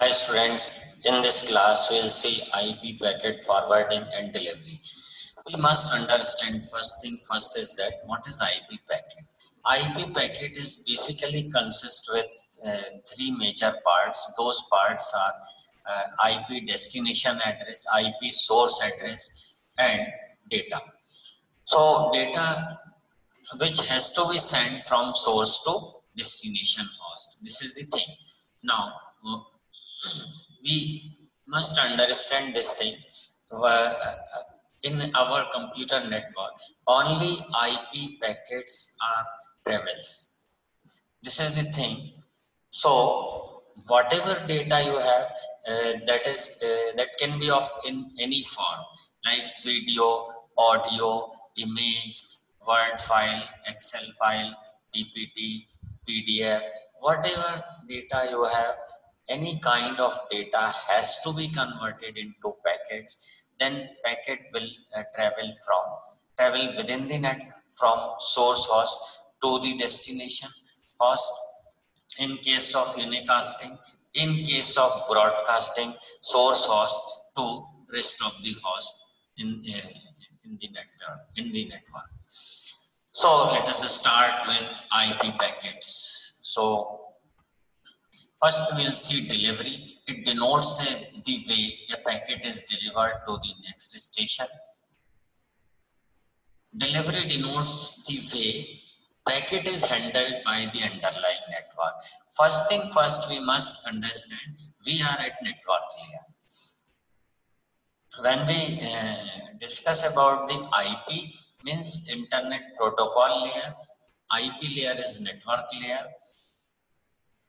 Hi students, in this class we will see IP packet forwarding and delivery. We must understand first thing first is that what is IP packet? IP packet is basically consists with three major parts. Those parts are IP destination address, IP source address and data. So data which has to be sent from source to destination host. This is the thing. Now we must understand this thing. In our computer network, only IP packets are travels. This is the thing. So whatever data you have, that can be of in any form, like video, audio, image, Word file, Excel file, PPT, PDF, whatever data you have, any kind of data has to be converted into packets. Then packet will travel within the net from source host to the destination host. In case of unicasting, in case of broadcasting, source host to rest of the host in the network. So let us start with IP packets. So first we will see delivery. It denotes the way a packet is delivered to the next station. Delivery denotes the way packet is handled by the underlying network. First thing first, we must understand we are at network layer. When we discuss about the IP, means internet protocol layer, IP layer is network layer.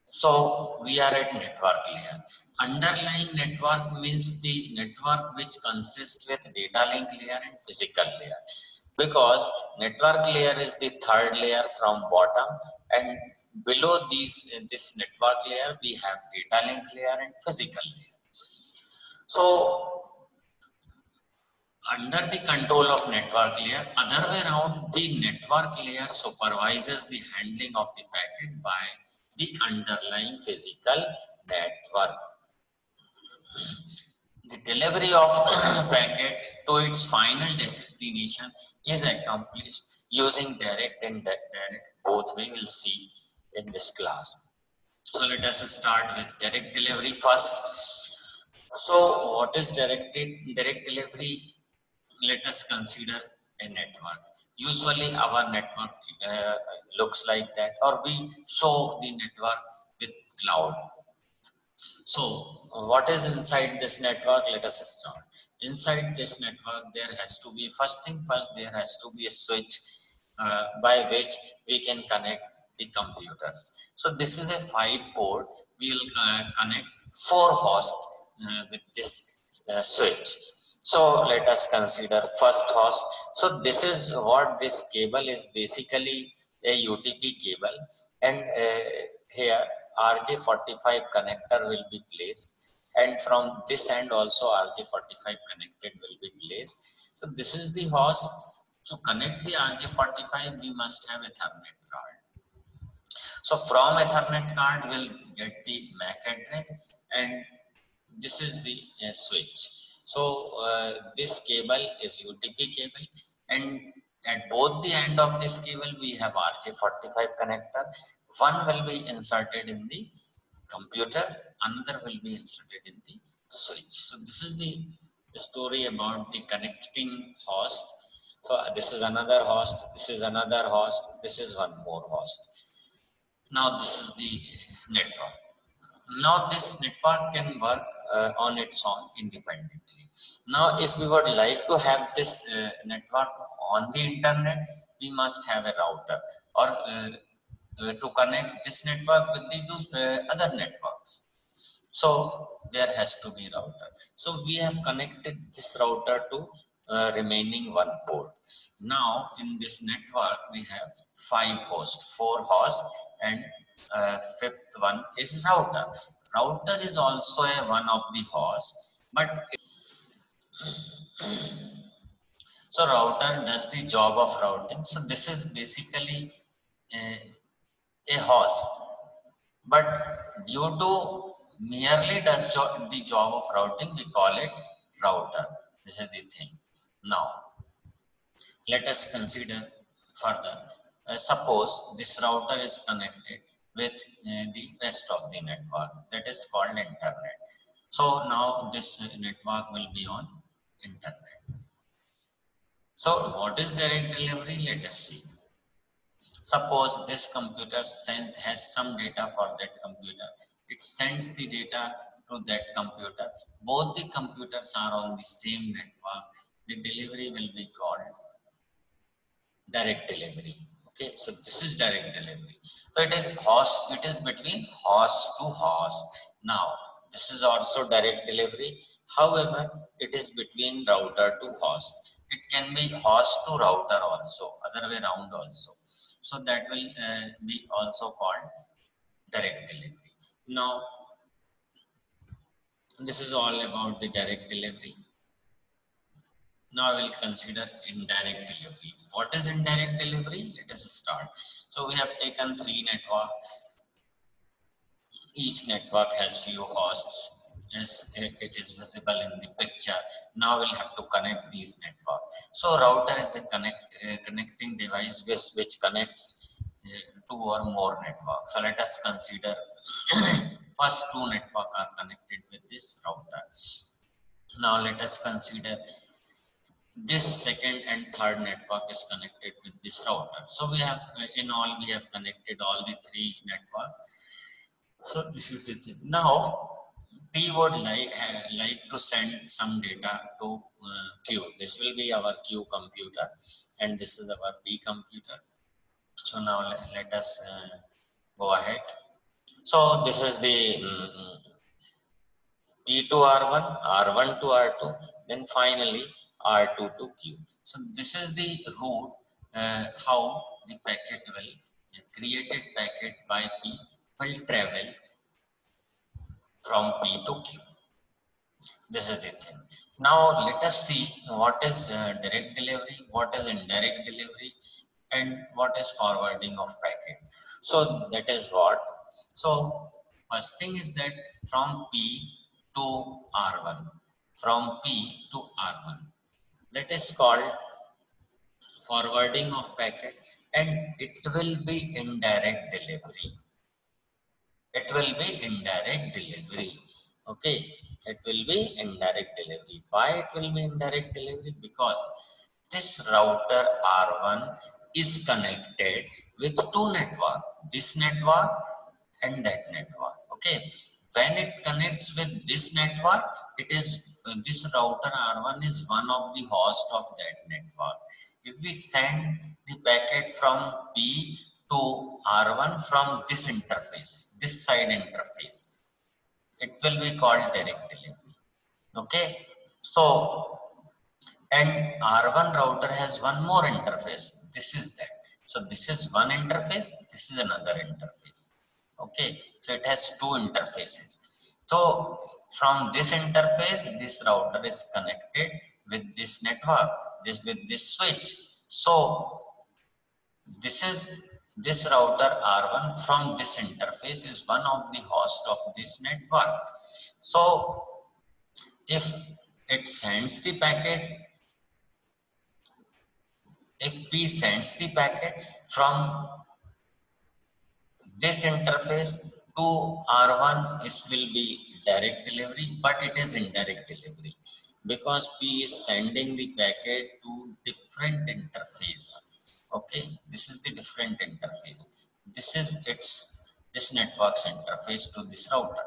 So we are at network layer. Underlying network means the network which consists with data link layer and physical layer. Because network layer is the third layer from bottom, and below this network layer we have data link layer and physical layer. So under the control of network layer, other way around, the network layer supervises the handling of the packet by the underlying physical network. The delivery of packet to its final destination is accomplished using direct and indirect, both we will see in this class. So let us start with direct delivery first. So what is direct delivery? Let us consider a network. Usually our network looks like that, or we show the network with cloud. So what is inside this network? Let us start. Inside this network, there has to be, first thing first, there has to be a switch by which we can connect the computers. So this is a 5-port. We will connect 4 hosts with this switch. So let us consider first host. So this is what this cable is, basically a UTP cable, and here RJ45 connector will be placed, and from this end also RJ45 connected will be placed. So this is the host. To connect the RJ45, we must have Ethernet card. So from Ethernet card we'll get the MAC address, and this is the switch. So this cable is UTP cable, and at both the end of this cable we have RJ45 connector. One will be inserted in the computer, another will be inserted in the switch. So this is the story about the connecting host. So this is another host, this is another host, this is one more host. Now this is the network. Now this network can work on its own independently. Now if we would like to have this network on the internet, we must have a router, or to connect this network with the other networks. So there has to be router. So we have connected this router to remaining 1 port. Now in this network we have 5 hosts, 4 hosts, and 5th one is router. Router is also one of the hosts, but so router does the job of routing. So this is basically a host, but due to merely does the job of routing, we call it router. This is the thing. Now, let us consider further. Suppose this router is connected with the rest of the network, that is called internet. So now this network will be on internet. So what is direct delivery? Let us see. Suppose this computer has some data for that computer. It sends the data to that computer. Both the computers are on the same network. The delivery will be called direct delivery. Okay, so this is direct delivery. So it is between host to host. Now, this is also direct delivery. However, it is between router to host. It can be host to router also, other way around also. So that will be also called direct delivery. Now, this is all about the direct delivery. Now I will consider indirect delivery. What is indirect delivery? Let us start. So we have taken 3 networks. Each network has few hosts as it is visible in the picture. Now we'll have to connect these networks. So router is a connecting device which connects 2 or more networks. So let us consider first 2 networks are connected with this router. Now let us consider this second and third network is connected with this router. So we have in all we have connected all the 3 networks. So this is the thing. Now P would like to send some data to Q. This will be our Q computer and this is our P computer. So now let us go ahead. So this is the P to R1, R1 to R2, then finally R2 to Q. So this is the route how the packet will, created packet by P will travel from P to Q. This is the thing. Now let us see what is direct delivery, what is indirect delivery, and what is forwarding of packet. So that is what. So first thing is that from P to R1, from P to R1, that is called forwarding of packet, and it will be indirect delivery. It will be indirect delivery. Okay, it will be indirect delivery. Why it will be indirect delivery? Because this router R1 is connected with 2 networks, this network and that network. Okay, when it connects with this network, it is this router R1 is one of the host of that network. If we send the packet from P to R1 from this interface, this side interface, it will be called direct delivery. Okay, so and R1 router has one more interface. This is that. So this is one interface, this is another interface. Okay, so it has 2 interfaces. So from this interface, this router is connected with this network, with this switch. So this router R1 from this interface is one of the host of this network. So if it sends the packet, if P sends the packet from this interface to R1, this will be direct delivery, but it is indirect delivery because P is sending the packet to different interface. Okay, this is the different interface. This is this network's interface to this router.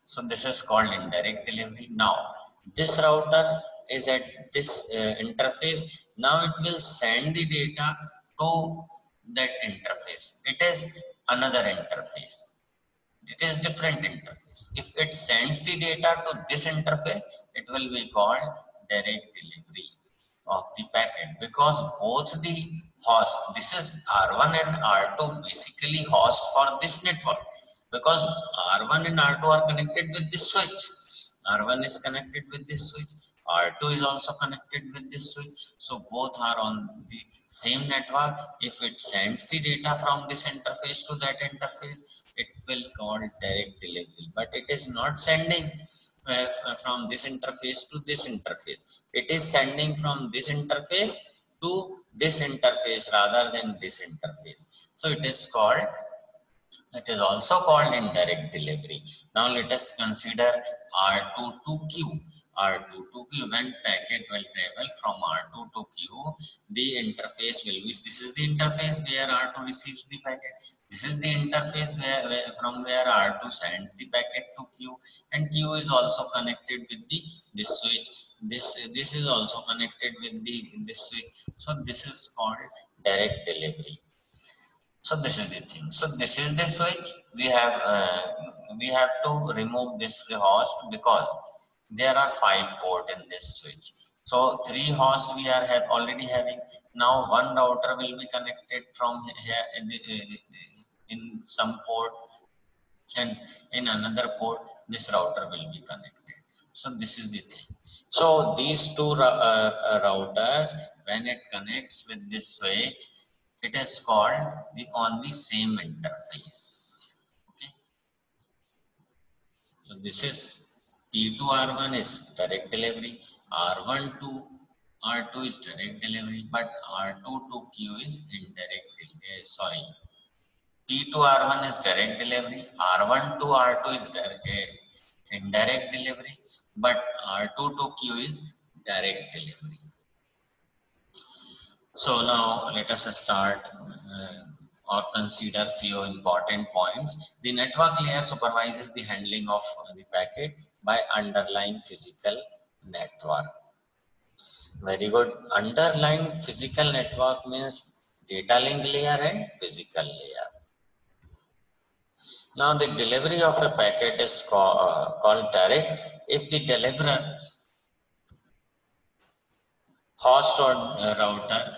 So this is called indirect delivery. Now this router is at this interface. Now it will send the data to that interface. It is another interface. It is different interface. If it sends the data to this interface, it will be called direct delivery of the packet because both the host, this is R1 and R2 basically host for this network because R1 and R2 are connected with this switch. R1 is connected with this switch. R2 is also connected with this switch. So both are on the same network. If it sends the data from this interface to that interface, it will call direct delivery. But it is not sending from this interface to this interface. It is sending from this interface to this interface rather than this interface. So it is also called indirect delivery. Now let us consider R2 to Q. R2 to Q, when packet will travel from R2 to Q, the interface will be, this is the interface where R2 receives the packet. This is the interface from where R2 sends the packet to Q, and Q is also connected with this switch. This is also connected with this switch. So this is called direct delivery. So this is the thing. So this is the switch. We have to remove this host because there are 5 ports in this switch. So 3 hosts we are already having. Now one router will be connected from here in some port, and in another port this router will be connected. So this is the thing. So these two routers, when it connects with this switch, it is called on the same interface. Okay. So this is P to R1 is direct delivery, R1 to R2 is direct delivery, but R2 to Q is indirect delivery. Sorry, P to R1 is direct delivery, R1 to R2 is indirect delivery, but R2 to Q is direct delivery. So now let us start or consider few important points. The network layer supervises the handling of the packet by underlying physical network. Very good. Underlying physical network means data link layer and physical layer. Now the delivery of a packet is called direct if the deliverer, host or router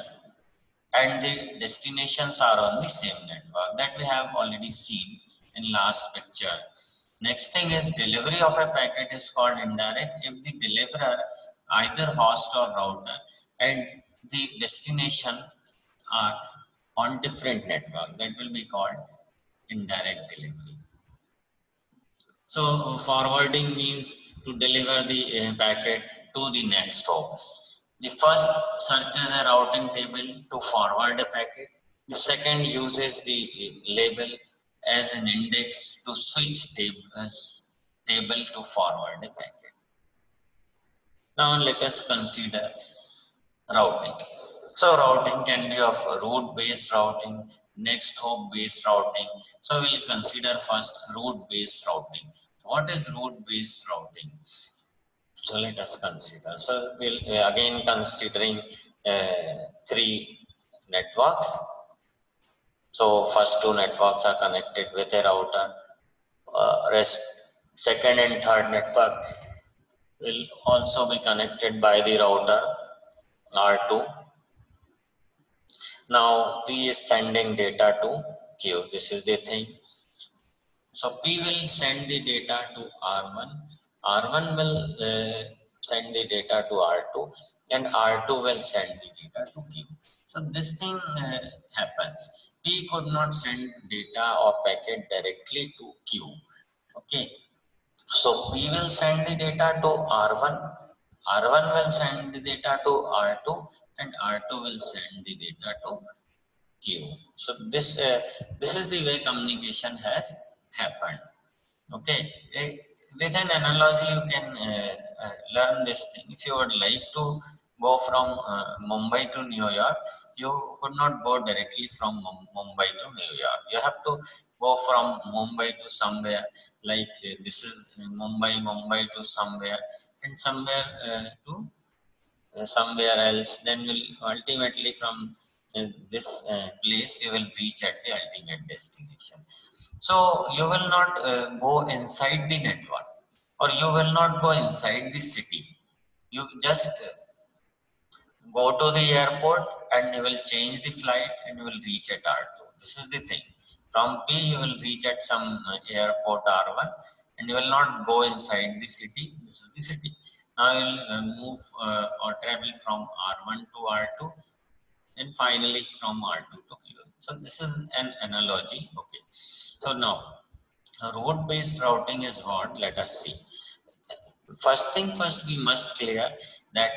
and the destinations are on the same network. That we have already seen in last picture. Next thing is delivery of a packet is called indirect if the deliverer, either host or router, and the destination are on different network. That will be called indirect delivery. So forwarding means to deliver the packet to the next hop. The first searches a routing table to forward a packet. The second uses the label as an index to switch table to forward a packet. Now let us consider routing. So routing can be of route-based routing, next hop-based routing. So we'll consider first route-based routing. What is route-based routing? So let us consider. So we'll again considering 3 networks. So first 2 networks are connected with a router. Second and third network will also be connected by the router R2. Now P is sending data to Q. This is the thing. So P will send the data to R1. R1 will send the data to R2, and R2 will send the data to Q. So this thing happens. P could not send data or packet directly to Q. Okay. So P will send the data to R1. R1 will send the data to R2, and R2 will send the data to Q. So this is the way communication has happened. Okay, with an analogy you can learn this thing. If you would like to go from Mumbai to New York, you could not go directly from Mumbai to New York. You have to go from Mumbai to somewhere, like this is Mumbai to somewhere, and somewhere to somewhere else. Then will ultimately from this place you will reach at the ultimate destination. So you will not go inside the network, or you will not go inside the city. You just go to the airport and you will change the flight and you will reach at R2. This is the thing. From P you will reach at some airport R1 and you will not go inside the city. This is the city. Now it will move or travel from R1 to R2 and finally from R2 to Q. So this is an analogy. Okay. So now route-based routing is what? Let us see. First thing first, we must clear that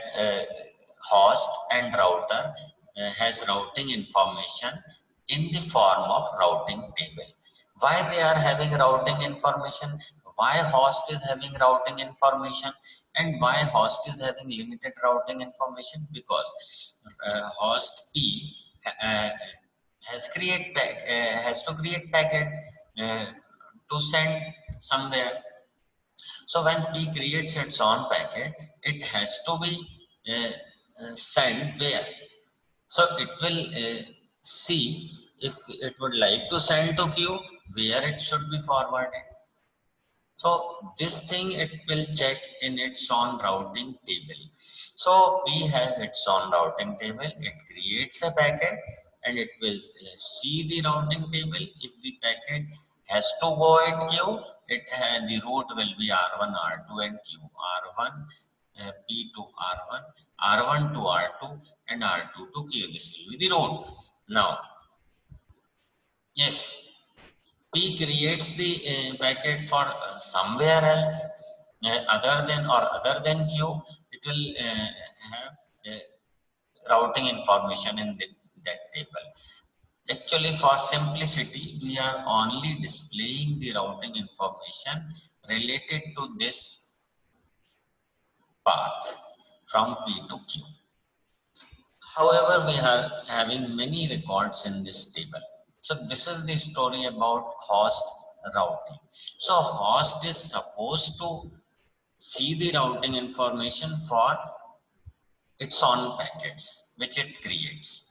host and router has routing information in the form of routing table. Why they are having routing information? Why host is having routing information? And why host is having limited routing information? Because host P has to create packet uh, to send somewhere. So when P creates its own packet, it has to be sent where? So it will see if it would like to send to Q, where it should be forwarded. So this thing it will check in its own routing table. So P has its own routing table. It creates a packet and it will see the routing table. If the packet has to go at Q, the route will be R1, R2 and Q. R1 P to R1, R1 to R2 and R2 to Q. This will be the route. Now, if P creates the packet for somewhere else other than Q, it will have routing information in that table. Actually, for simplicity, we are only displaying the routing information related to this path from P to Q. However, we are having many records in this table. So this is the story about host routing. So host is supposed to see the routing information for its own packets, which it creates.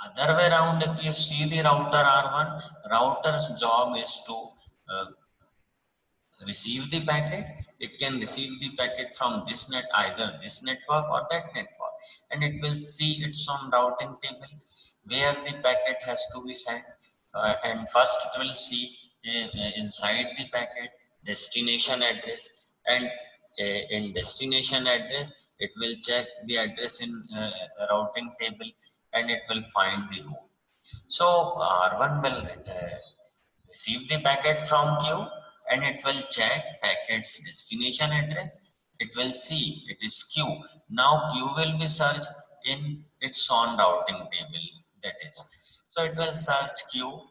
Other way around, if you see the router R1, router's job is to receive the packet. It can receive the packet from this either this network or that network, and it will see its own routing table where the packet has to be sent. And first it will see inside the packet destination address, and in destination address it will check the address in routing table and it will find the route. So R1 will receive the packet from Q and it will check packet's destination address. It will see it is Q. Now Q will be searched in its own routing table, that is. So it will search Q.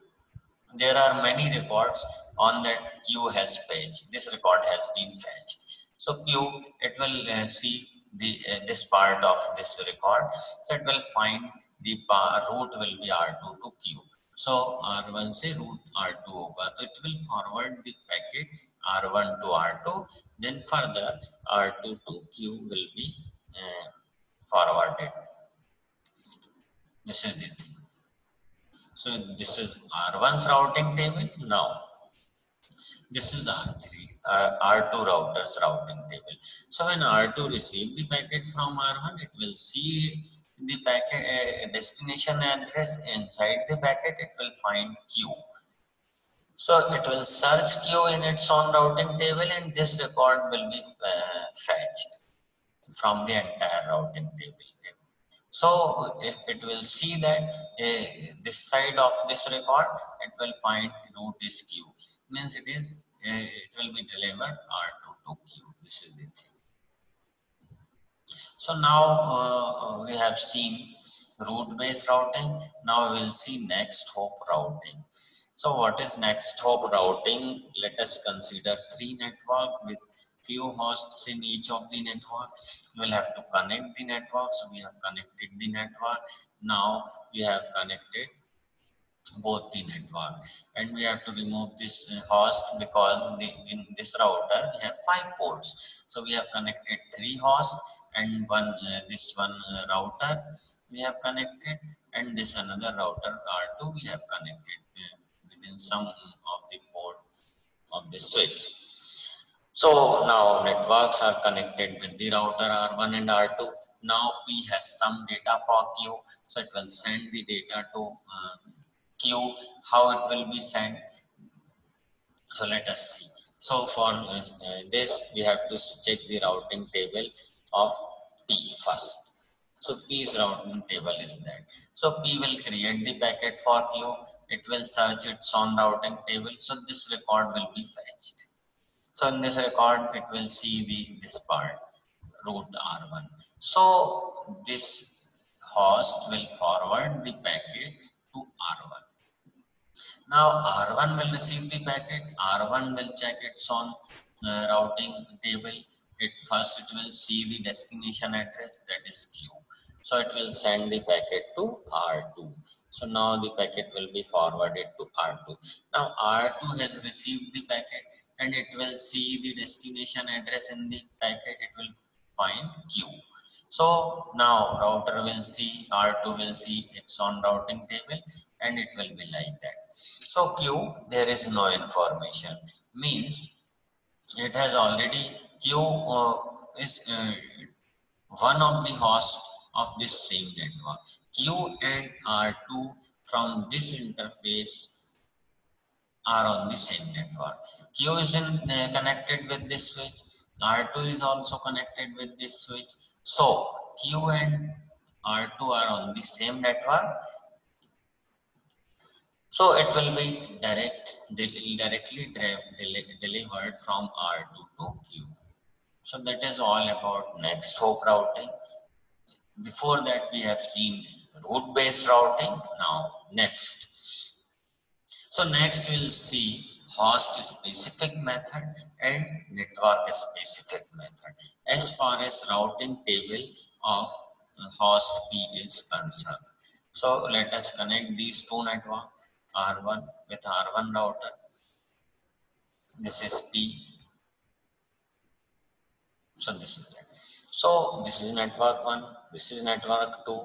There are many records on that Q has fetched. This record has been fetched. So Q, it will see this part of this record. So it will find the route will be R2 to Q. So R1 से route R2 होगा, तो it will forward the packet R1 to R2. Then further R2 to Q will be forwarded. This is the thing. So this is R1's routing table. Now this is R2 router's routing table. So when R2 receive the packet from R1, it will see the packet destination address. Inside the packet, it will find Q. So it will search Q in its own routing table, and this record will be fetched from the entire routing table. So if it will see that this side of this record, it will find route is Q. Means it will be delivered R2 to Q. This is the thing. So now we have seen route-based routing. Now we will see next hop routing. So what is next hop routing? Let us consider three networks with few hosts in each of the network. We will have to connect the network. So we have connected the network. Now we have connected both the network, and we have to remove this host because in this router we have 5 ports. So we have connected 3 hosts and this one router we have connected, and this another router R2 we have connected within some of the port of this switch. So now networks are connected with the router R1 and R2. Now P has some data for Q, so it will send the data to Q. How it will be sent? So let us see. So for this, we have to check the routing table of P first. So P's routing table is that. So P will create the packet for Q. It will search its own routing table. So this record will be fetched. So in this record, it will see this part, root R1. So this host will forward the packet to R1. Now R1 will receive the packet. R1 will check its own routing table. First it will see the destination address, that is Q. So it will send the packet to R2. So now the packet will be forwarded to R2. Now R2 has received the packet and it will see the destination address in the packet. It will find Q. So now router will see, R2 will see its own routing table and it will be like that. So Q, there is no information, means it has already, Q is one of the hosts of this same network. Q and R2 from this interface are on the same network. Q is connected with this switch. R2 is also connected with this switch. So Q and R2 are on the same network. So it will be directly delivered from R2 to Q. So that is all about next hop routing. Before that we have seen route based routing. Now next. So next we'll see host specific method and network specific method as far as routing table of host P is concerned. So let us connect these two networks, R1 with R1 router. This is P. So this is that. So this is network 1, this is network 2.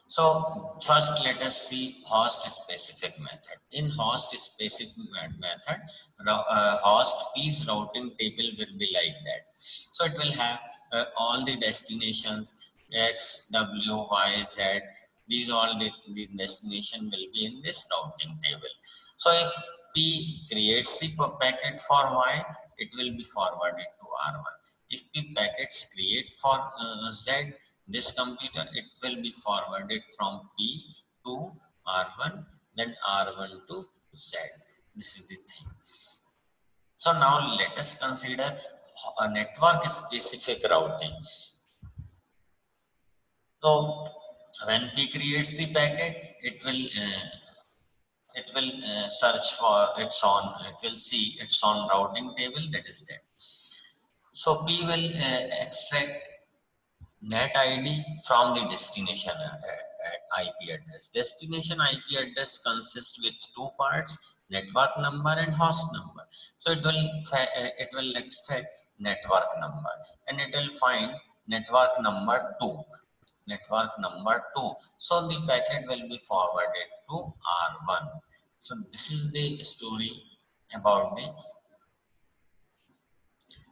So first let us see host specific method. In host specific method, host P's routing table will be like that. So it will have all the destinations X, W, Y, Z. These all the destination will be in this routing table. So if P creates the packet for Y, it will be forwarded to R1. If P packets create for Z, this computer, it will be forwarded from P to R1, then R1 to Z. This is the thing. So now let us consider a network specific routing. So when P creates the packet, it will search for its own, it will see its own routing table, that is there. So P will extract NAT ID from the destination IP address. Destination IP address consists with two parts, network number and host number. So it will extract network number and it will find network number 2. Network number 2. So the packet will be forwarded to R1. So this is the story about the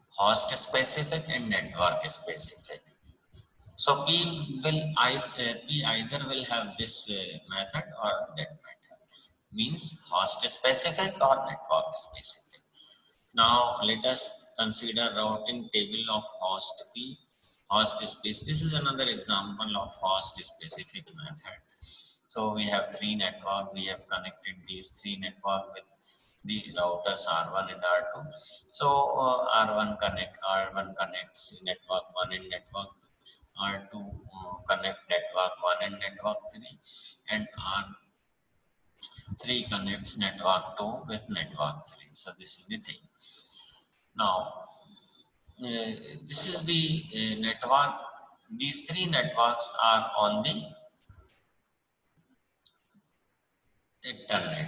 host specific and network specific. So P either will have this method or that method, means host specific or network specific. Now let us consider routing table of host P, host space. This is another example of host specific method. So we have three network. We have connected these three network with the routers R1 and R2. So R1 connects network 1 and network 2. R2 connect network 1 and network 3, and R3 connects network 2 with network 3. So this is the thing. Now this is the network. These three networks are on the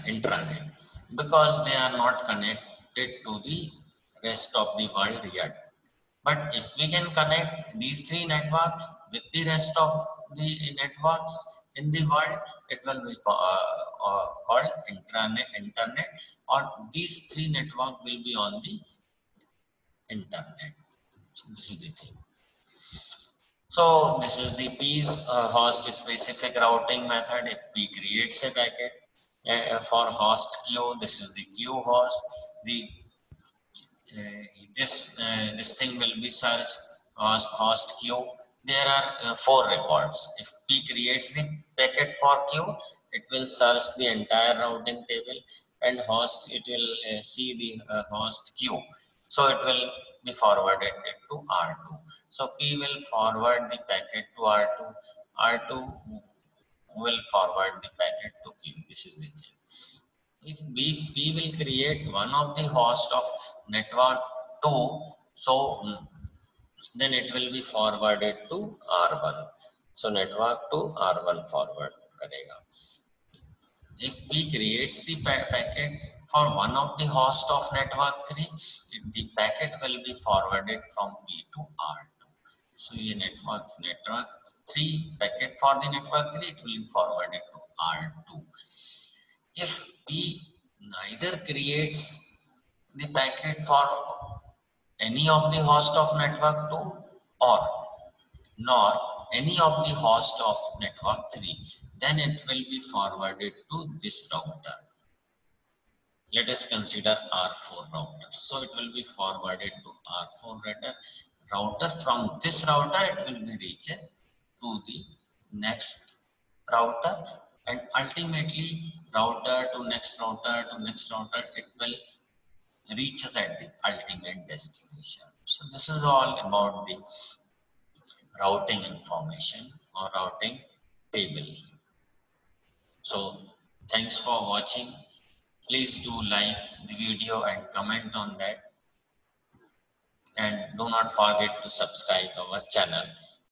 intranet, because they are not connected to the rest of the world yet. But if we can connect these three networks with the rest of the networks in the world, it will be called internet, or these three networks will be on the internet. So this is the thing. So this is the P's host specific routing method. If P creates a packet, For host queue, this is the queue host. The this thing will be searched as host queue. There are 4 records. If P creates the packet for queue, it will search the entire routing table, and host, it will see the host queue. So it will be forwarded to R2. So P will forward the packet to R2. R2 will forward the packet to queue. This is the thing. If P will create one of the host of network 2, so then it will be forwarded to R1. So network to R1 forward karega. If P creates the packet for one of the host of network 3, the packet will be forwarded from P to R2. So ये network 3 packet for the network 3, it will be forwarded to R2. If P neither creates the packet for any of the host of network 2 or nor any of the host of network 3, then it will be forwarded to this router. Let us consider R4 router. So it will be forwarded to R4 router. From this router, it will be reached to the next router, and ultimately router to next router to next router, it will reaches at the ultimate destination. So this is all about the routing information or routing table. So thanks for watching. Please do like the video and comment on that, and do not forget to subscribe our channel.